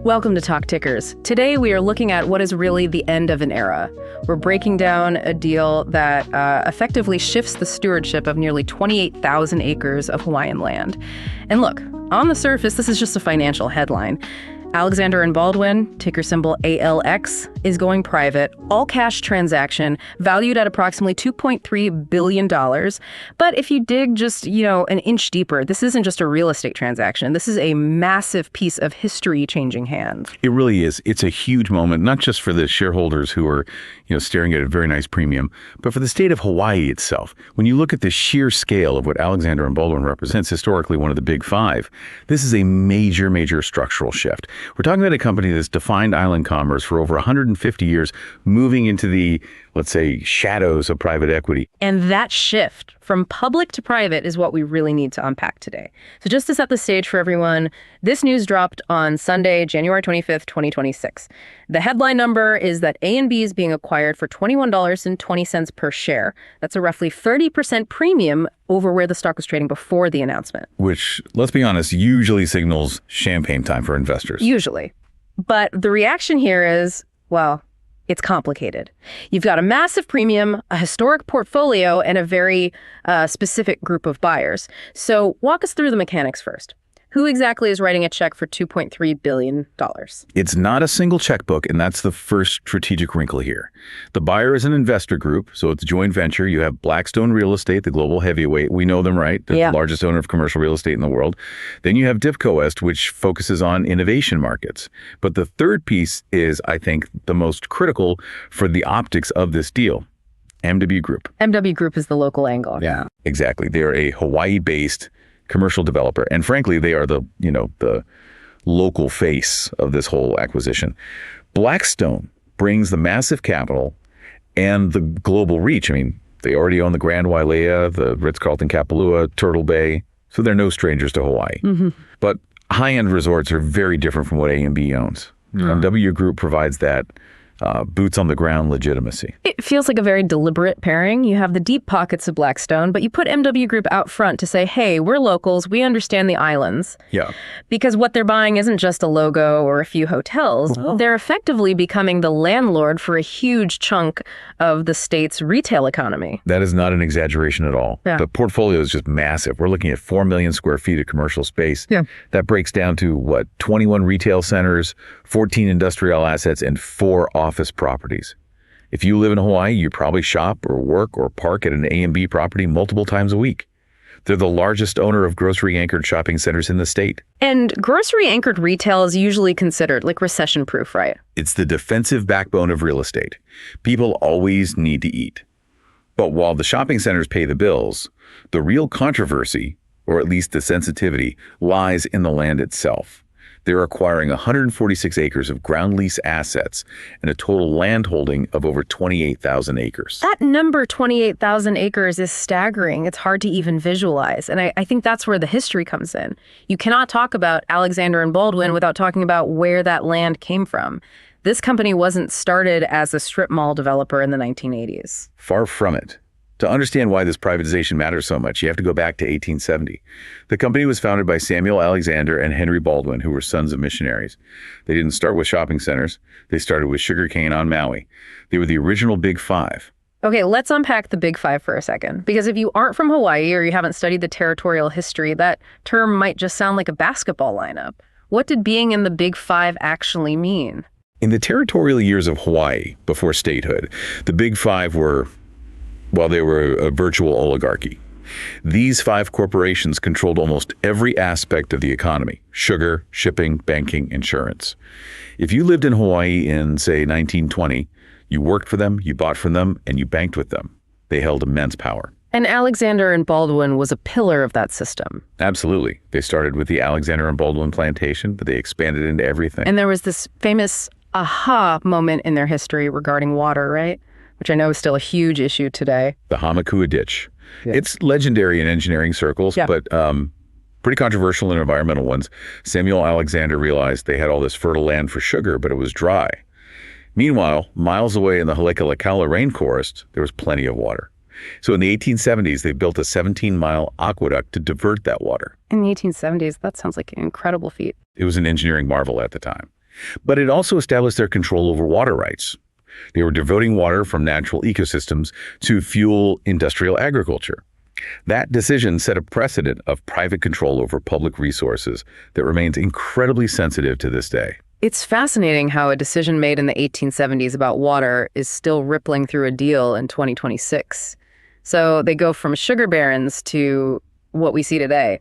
Welcome to Talk Tickers. Today we are looking at what is really the end of an era. We're breaking down a deal that effectively shifts the stewardship of nearly 28,000 acres of Hawaiian land. And look, on the surface, this is just a financial headline. Alexander Baldwin, ticker symbol ALX, is going private, all-cash transaction, valued at approximately $2.3 billion. But if you dig just, an inch deeper, this isn't just a real estate transaction. This is a massive piece of history changing hands. It really is. It's a huge moment, not just for the shareholders who are, staring at a very nice premium, but for the state of Hawaii itself. When you look at the sheer scale of what Alexander Baldwin represents, historically one of the big five, this is a major, major structural shift. We're talking about a company that's defined island commerce for over 150 years, moving into the, let's say, shadows of private equity. And that shift from public to private is what we really need to unpack today. So just to set the stage for everyone, this news dropped on Sunday, January 25th, 2026. The headline number is that A&B is being acquired for $21.20 per share. That's a roughly 30% premium over where the stock was trading before the announcement. Which, let's be honest, usually signals champagne time for investors. Usually. But the reaction here is, well, it's complicated. You've got a massive premium, a historic portfolio, and a very specific group of buyers. So walk us through the mechanics first. Who exactly is writing a check for $2.3 billion? It's not a single checkbook, and that's the first strategic wrinkle here. The buyer is an investor group, so it's a joint venture. You have Blackstone Real Estate, the global heavyweight. We know them, right? They're the largest owner of commercial real estate in the world. Then you have DivcoWest, which focuses on innovation markets. But the third piece is, I think, the most critical for the optics of this deal. MW Group. MW Group is the local angle. Yeah, exactly. They're a Hawaii-based commercial developer. And frankly, they are the local face of this whole acquisition. Blackstone brings the massive capital and the global reach. I mean, they already own the Grand Wailea, the Ritz-Carlton Kapalua, Turtle Bay. So they're no strangers to Hawaii. Mm-hmm. But high-end resorts are very different from what A&B owns. MW Group provides that boots on the ground legitimacy. It feels like a very deliberate pairing. You have the deep pockets of Blackstone, but you put MW Group out front to say, hey, we're locals, we understand the islands. Yeah. Because what they're buying isn't just a logo or a few hotels. Oh. They're effectively becoming the landlord for a huge chunk of the state's retail economy. That is not an exaggeration at all. Yeah. The portfolio is just massive. We're looking at 4 million square feet of commercial space. Yeah. That breaks down to, 21 retail centers, 14 industrial assets, and 4 office properties. If you live in Hawaii, you probably shop or work or park at an A&B property multiple times a week. They're the largest owner of grocery-anchored shopping centers in the state. And grocery-anchored retail is usually considered recession-proof, right? It's the defensive backbone of real estate. People always need to eat. But while the shopping centers pay the bills, the real controversy, or at least the sensitivity, lies in the land itself. They're acquiring 146 acres of ground lease assets and a total land holding of over 28,000 acres. That number, 28,000 acres, is staggering. It's hard to even visualize. And I think that's where the history comes in. You cannot talk about Alexander Baldwin without talking about where that land came from. This company wasn't started as a strip mall developer in the 1980s. Far from it. To understand why this privatization matters so much, you have to go back to 1870. The company was founded by Samuel Alexander and Henry Baldwin, who were sons of missionaries. They didn't start with shopping centers. They started with sugarcane on Maui. They were the original Big Five. Okay, let's unpack the Big Five for a second. Because if you aren't from Hawaii or you haven't studied the territorial history, that term might just sound like a basketball lineup. What did being in the Big Five actually mean? In the territorial years of Hawaii, before statehood, the Big Five were... they were a virtual oligarchy. These 5 corporations controlled almost every aspect of the economy: sugar, shipping, banking, insurance. If you lived in Hawaii in, say, 1920, you worked for them, you bought from them, and you banked with them. They held immense power. And Alexander Baldwin was a pillar of that system. Absolutely. They started with the Alexander Baldwin plantation, but they expanded into everything. And there was this famous aha moment in their history regarding water, right? Which I know is still a huge issue today. The Hamakua Ditch. Yeah. It's legendary in engineering circles, but pretty controversial in environmental ones. Samuel Alexander realized they had all this fertile land for sugar, but it was dry. Meanwhile, miles away in the Halekulekala rainforest, there was plenty of water. So in the 1870s, they built a 17-mile aqueduct to divert that water. In the 1870s, that sounds like an incredible feat. It was an engineering marvel at the time. But it also established their control over water rights. They were devoting water from natural ecosystems to fuel industrial agriculture. That decision set a precedent of private control over public resources that remains incredibly sensitive to this day. It's fascinating how a decision made in the 1870s about water is still rippling through a deal in 2026. So they go from sugar barons to what we see today.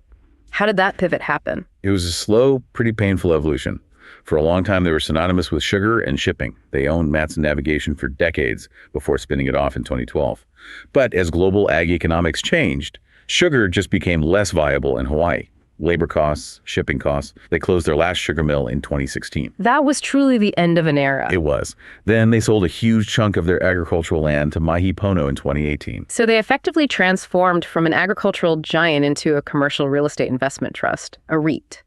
How did that pivot happen? It was a slow, pretty painful evolution. For a long time, they were synonymous with sugar and shipping. They owned Matson Navigation for decades before spinning it off in 2012. But as global ag economics changed, sugar just became less viable in Hawaii. Labor costs, shipping costs. They closed their last sugar mill in 2016. That was truly the end of an era. It was. Then they sold a huge chunk of their agricultural land to Mahi Pono in 2018. So they effectively transformed from an agricultural giant into a commercial real estate investment trust, a REIT.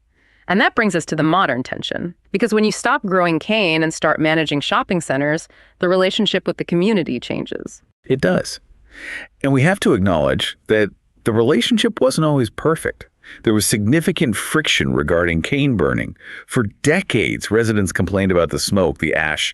And that brings us to the modern tension. Because when you stop growing cane and start managing shopping centers, the relationship with the community changes. It does. And we have to acknowledge that the relationship wasn't always perfect. There was significant friction regarding cane burning. For decades, residents complained about the smoke, the ash,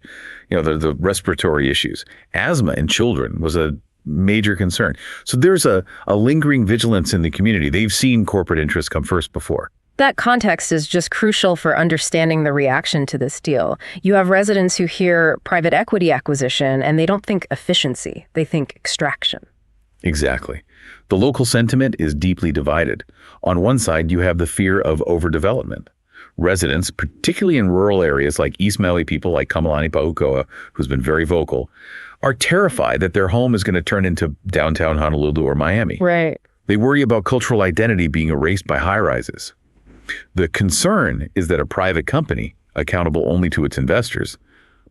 the respiratory issues. Asthma in children was a major concern. So there's a lingering vigilance in the community. They've seen corporate interests come first before. That context is just crucial for understanding the reaction to this deal. You have residents who hear private equity acquisition and they don't think efficiency, they think extraction. Exactly. The local sentiment is deeply divided. On one side, you have the fear of overdevelopment. Residents, particularly in rural areas like East Maui people like Kamalani Paukoa, who's been very vocal, are terrified that their home is going to turn into downtown Honolulu or Miami. Right. They worry about cultural identity being erased by high-rises. The concern is that a private company, accountable only to its investors,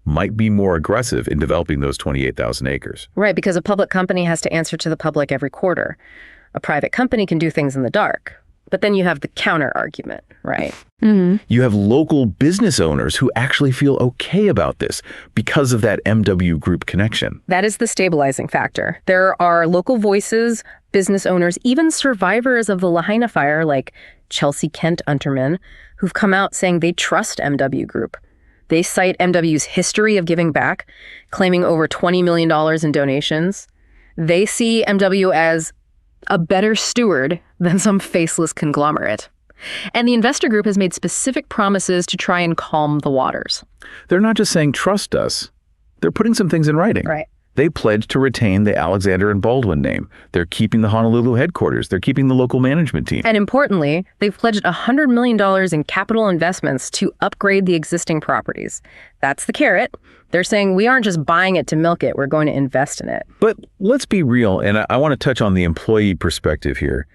might be more aggressive in developing those 28,000 acres. Right, because a public company has to answer to the public every quarter. A private company can do things in the dark. But then you have the counter argument, right? Mm-hmm. You have local business owners who actually feel okay about this because of that MW Group connection. That is the stabilizing factor. There are local voices, business owners, even survivors of the Lahaina fire like Chelsea Kent Unterman, who've come out saying they trust MW Group. They cite MW's history of giving back, claiming over $20 million in donations. They see MW as a better steward than some faceless conglomerate. And the investor group has made specific promises to try and calm the waters. They're not just saying, trust us. They're putting some things in writing. Right. They pledged to retain the Alexander and Baldwin name. They're keeping the Honolulu headquarters. They're keeping the local management team. And importantly, they've pledged $100 million in capital investments to upgrade the existing properties. That's the carrot. They're saying we aren't just buying it to milk it, we're going to invest in it. But let's be real, and I want to touch on the employee perspective here.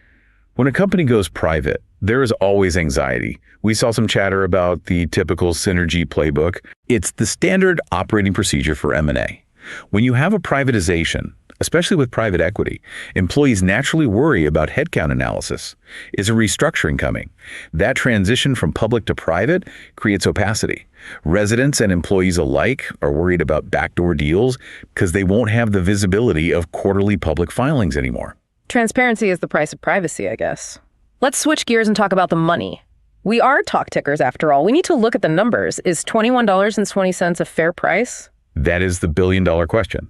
When a company goes private, there is always anxiety. We saw some chatter about the typical synergy playbook. It's the standard operating procedure for M&A. When you have a privatization, especially with private equity, employees naturally worry about headcount analysis. Is a restructuring coming? That transition from public to private creates opacity. Residents and employees alike are worried about backdoor deals because they won't have the visibility of quarterly public filings anymore. Transparency is the price of privacy, I guess. Let's switch gears and talk about the money. We are talk tickers after all. We need to look at the numbers. Is $21.20 a fair price? That is the billion-dollar question.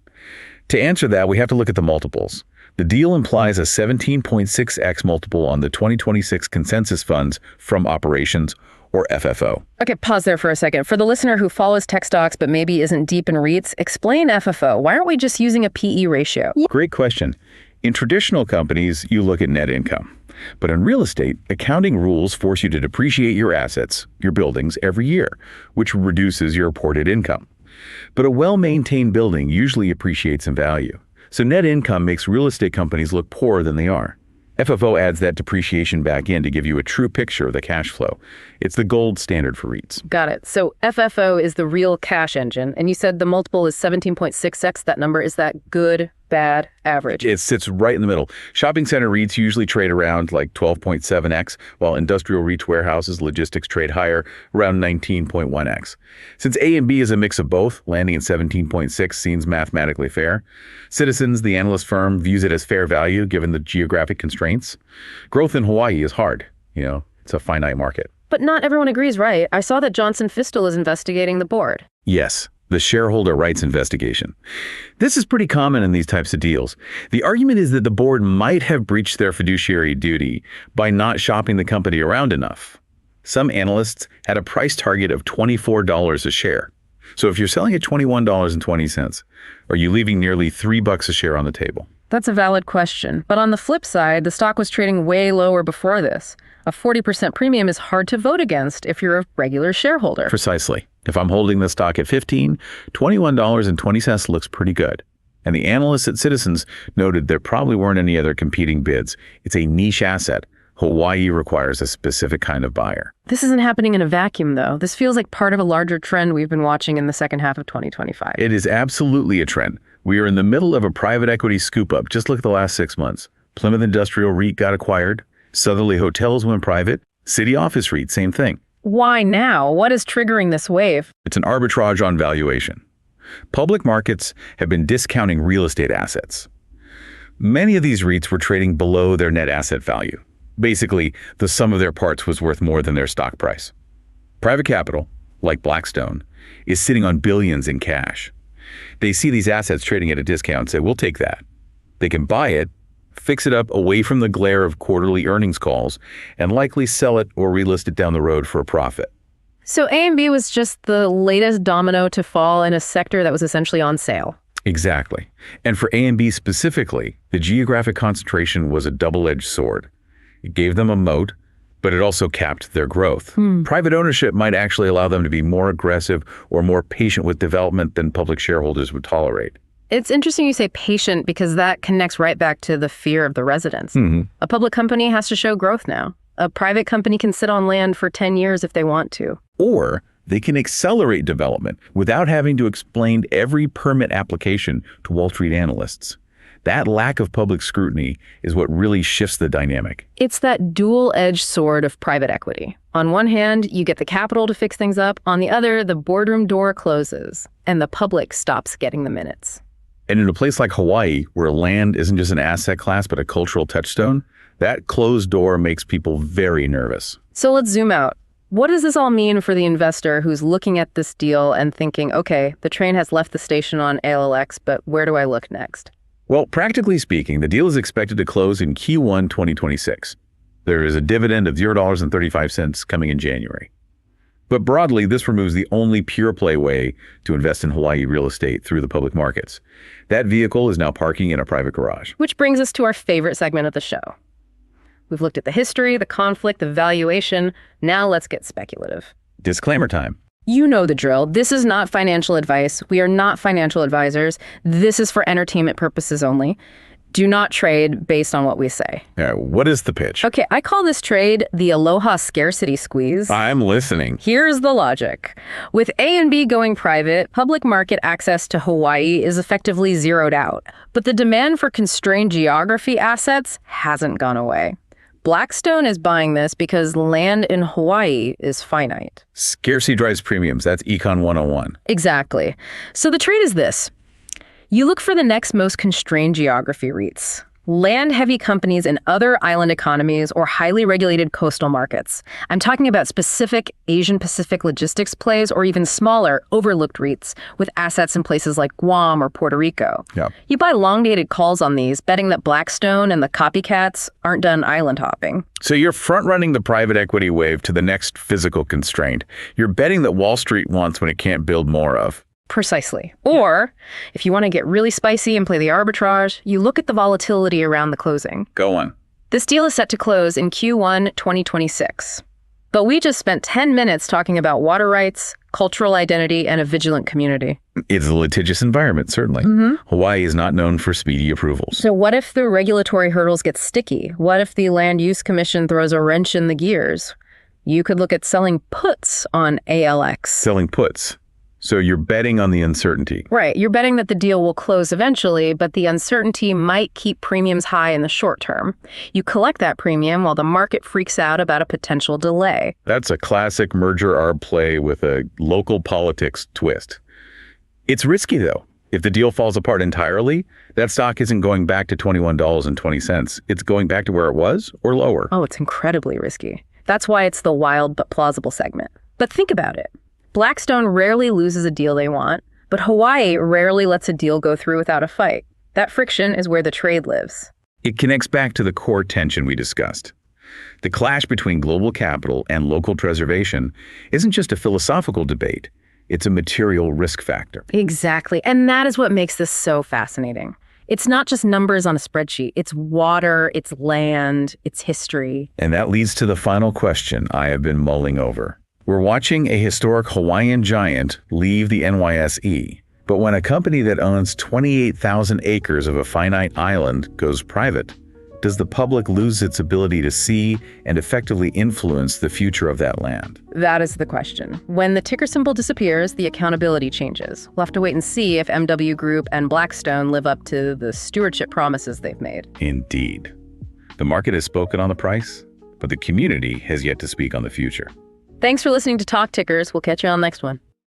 To answer that, we have to look at the multiples. The deal implies a 17.6x multiple on the 2026 consensus funds from operations, or FFO. Okay, pause there for a second. For the listener who follows tech stocks but maybe isn't deep in REITs, explain FFO. Why aren't we just using a PE ratio? Great question. In traditional companies, you look at net income. But in real estate, accounting rules force you to depreciate your assets, your buildings, every year, which reduces your reported income. But a well-maintained building usually appreciates in value. So net income makes real estate companies look poorer than they are. FFO adds that depreciation back in to give you a true picture of the cash flow. It's the gold standard for REITs. Got it. So FFO is the real cash engine. And you said the multiple is 17.6x. That number, is that good, bad, average? It sits right in the middle. Shopping center REITs usually trade around like 12.7x, while industrial REITs, warehouses, logistics trade higher, around 19.1x. Since A and B is a mix of both, landing at 17.6 seems mathematically fair. Citizens, the analyst firm, views it as fair value given the geographic constraints. Growth in Hawaii is hard. It's a finite market. But not everyone agrees, right? I saw that Johnson Fistel is investigating the board. Yes, the shareholder rights investigation. This is pretty common in these types of deals. The argument is that the board might have breached their fiduciary duty by not shopping the company around enough. Some analysts had a price target of $24 a share. So if you're selling at $21.20, are you leaving nearly $3 a share on the table? That's a valid question. But on the flip side, the stock was trading way lower before this. A 40% premium is hard to vote against if you're a regular shareholder. Precisely. If I'm holding the stock at $15, $21.20 looks pretty good. And the analysts at Citizens noted there probably weren't any other competing bids. It's a niche asset. Hawaii requires a specific kind of buyer. This isn't happening in a vacuum, though. This feels like part of a larger trend we've been watching in the second half of 2025. It is absolutely a trend. We are in the middle of a private equity scoop-up. Just look at the last 6 months. Plymouth Industrial REIT got acquired. Southerly Hotels went private. City Office REIT, same thing. Why now? What is triggering this wave? It's an arbitrage on valuation. Public markets have been discounting real estate assets. Many of these REITs were trading below their net asset value. Basically, the sum of their parts was worth more than their stock price. Private capital, like Blackstone, is sitting on billions in cash. They see these assets trading at a discount and say, we'll take that. They can buy it, fix it up away from the glare of quarterly earnings calls, and likely sell it or relist it down the road for a profit. So A&B was just the latest domino to fall in a sector that was essentially on sale. Exactly. And for A&B specifically, the geographic concentration was a double-edged sword. It gave them a moat, but it also capped their growth. Private ownership might actually allow them to be more aggressive or more patient with development than public shareholders would tolerate. It's interesting you say patient because that connects right back to the fear of the residents. A public company has to show growth now. A private company can sit on land for 10 years if they want to. Or they can accelerate development without having to explain every permit application to Wall Street analysts. That lack of public scrutiny is what really shifts the dynamic. It's that dual-edged sword of private equity. On one hand, you get the capital to fix things up. On the other, the boardroom door closes and the public stops getting the minutes. And in a place like Hawaii, where land isn't just an asset class but a cultural touchstone, that closed door makes people very nervous. So let's zoom out. What does this all mean for the investor who's looking at this deal and thinking, okay, the train has left the station on ALLX, but where do I look next? Well, practically speaking, the deal is expected to close in Q1 2026. There is a dividend of $0.35 coming in January. But broadly, this removes the only pure play way to invest in Hawaii real estate through the public markets. That vehicle is now parking in a private garage. Which brings us to our favorite segment of the show. We've looked at the history, the conflict, the valuation. Now let's get speculative. Disclaimer time. You know the drill. This is not financial advice. We are not financial advisors. This is for entertainment purposes only. Do not trade based on what we say. Yeah, what is the pitch? Okay, I call this trade the Aloha scarcity squeeze. I'm listening. Here's the logic. With A&B going private, public market access to Hawaii is effectively zeroed out. But the demand for constrained geography assets hasn't gone away. Blackstone is buying this because land in Hawaii is finite. Scarcity drives premiums. That's Econ 101. Exactly. So the trade is this. You look for the next most constrained geography REITs. Land-heavy companies in other island economies or highly regulated coastal markets. I'm talking about specific Asian-Pacific logistics plays or even smaller, overlooked REITs with assets in places like Guam or Puerto Rico. Yeah. You buy long-dated calls on these, betting that Blackstone and the copycats aren't done island hopping. So you're front-running the private equity wave to the next physical constraint. You're betting that Wall Street wants what it can't build more of. Precisely. Or, if you want to get really spicy and play the arbitrage, you look at the volatility around the closing. Go on. This deal is set to close in Q1 2026. But we just spent 10 minutes talking about water rights, cultural identity, and a vigilant community. It's a litigious environment, certainly. Hawaii is not known for speedy approvals. So what if the regulatory hurdles get sticky? What if the Land Use Commission throws a wrench in the gears? You could look at selling puts on ALX. Selling puts. So you're betting on the uncertainty. Right. You're betting that the deal will close eventually, but the uncertainty might keep premiums high in the short term. You collect that premium while the market freaks out about a potential delay. That's a classic merger arb play with a local politics twist. It's risky, though. If the deal falls apart entirely, that stock isn't going back to $21.20. It's going back to where it was or lower. Oh, it's incredibly risky. That's why it's the wild but plausible segment. But think about it. Blackstone rarely loses a deal they want, but Hawaii rarely lets a deal go through without a fight. That friction is where the trade lives. It connects back to the core tension we discussed. The clash between global capital and local preservation isn't just a philosophical debate, it's a material risk factor. Exactly. And that is what makes this so fascinating. It's not just numbers on a spreadsheet. It's water, it's land, it's history. And that leads to the final question I have been mulling over. We're watching a historic Hawaiian giant leave the NYSE. But when a company that owns 28,000 acres of a finite island goes private, does the public lose its ability to see and effectively influence the future of that land? That is the question. When the ticker symbol disappears, the accountability changes. We'll have to wait and see if MW Group and Blackstone live up to the stewardship promises they've made. Indeed. The market has spoken on the price, but the community has yet to speak on the future. Thanks for listening to Talk Tickers. We'll catch you on the next one.